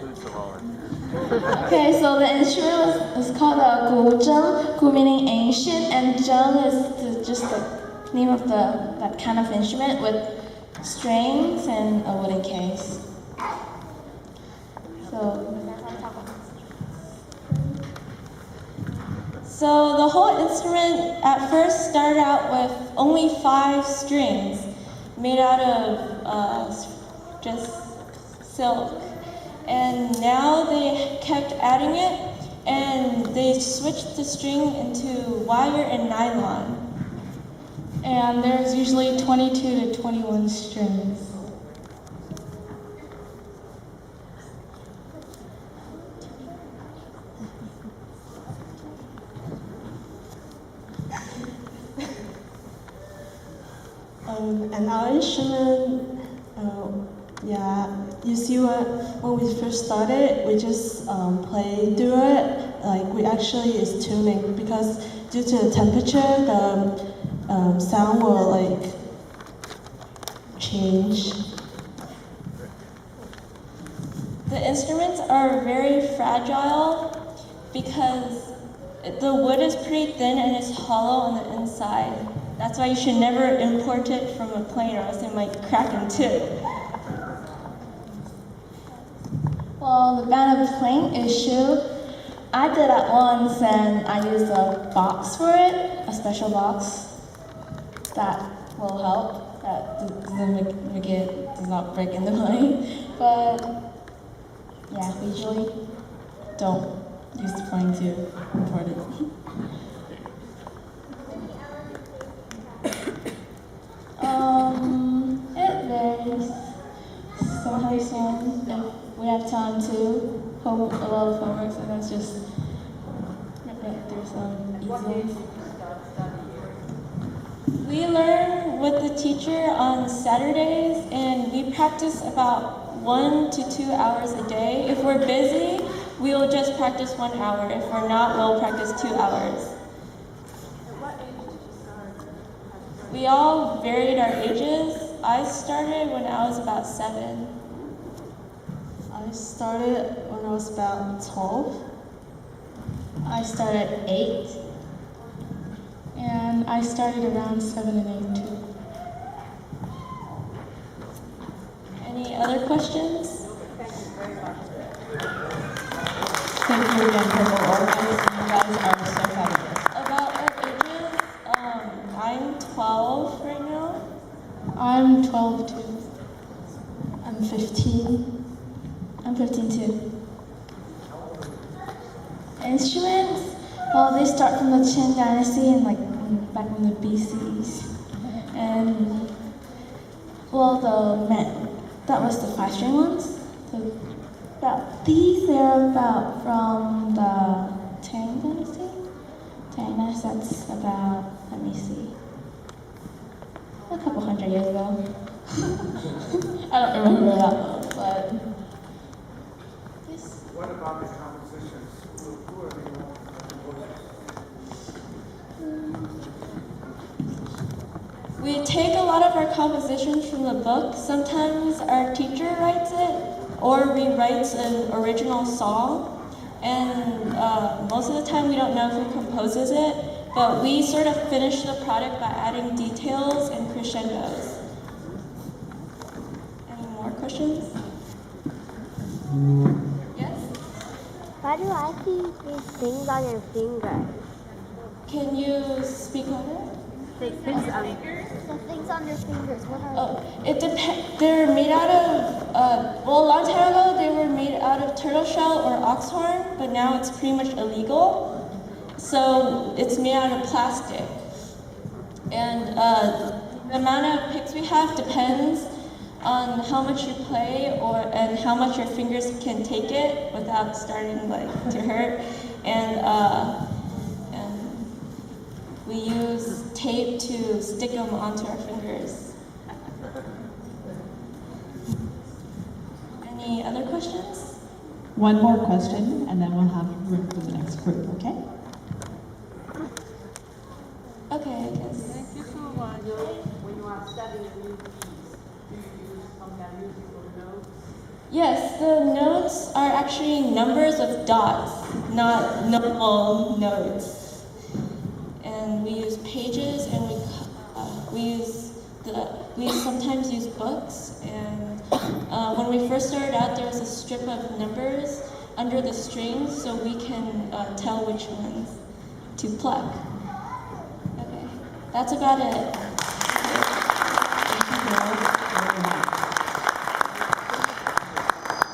Okay, so the instrument is called a Guzheng, Gu meaning ancient, and zheng is just the name of that kind of instrument with strings and a wooden case. So the whole instrument at first started out with only 5 strings made out of just silk. And now they kept adding it, and they switched the string into wire and nylon. And there's usually 22 to 21 strings. And our instrument, you see when we first started, we just play through it. Like we actually is tuning because due to the temperature, the sound will like change. The instruments are very fragile because the wood is pretty thin and it's hollow on the inside. That's why you should never import it from a plane or else it might crack in two. Well, the band of playing issue, I did that once and I used a box for it, a special box that will help, that does not break in the plane. But yeah, we usually don't use the plane to import it. It varies. Sometimes if we have time to, a lot of homework, sometimes just get through some easy ones. We learn with the teacher on Saturdays, and we practice about 1 to 2 hours a day. If we're busy, we will just practice 1 hour. If we're not, we'll practice 2 hours. We all varied our ages. I started when I was about 7. I started when I was about 12. I started at 8. And I started around 7 and 8 too. Any other questions? Thank you again, Purple Orchids. You guys are so fabulous. About our ages, I'm 12 right now. I'm 12 too. I'm 15. I'm 15 too. Instruments, well, they start from the Qin Dynasty and back in the BCs. And well, that was the 5-string ones. They're about from the Tang Dynasty. That's about, let me see, a couple hundred years ago. I don't remember that one, but yes. What about the compositions? Who are the composers? We take a lot of our compositions from the book. Sometimes our teacher writes it, or rewrites an original song. And most of the time we don't know who composes it, but we sort of finish the product by adding details and crescendos. Any more questions? Yes? Why do I see these things on your fingers? Can you speak louder? The things on your fingers, what are It depends. They're made out of, well, a long time ago they were made out of turtle shell or ox horn, but now it's pretty much illegal. So it's made out of plastic. And the amount of picks we have depends on how much you play and how much your fingers can take it without starting to hurt. And we use tape to stick them onto our fingers. Any other questions? One more question, and then we'll have room for the next group, okay? Okay, I guess. Thank you so much. When you are studying a new piece, do you use some kind of musical notes? Yes, the notes are actually numbers of dots, not normal notes. And we use pages, and we sometimes use books. And when we first started out, there was a strip of numbers under the strings, so we can tell which ones to pluck. Okay, that's about it.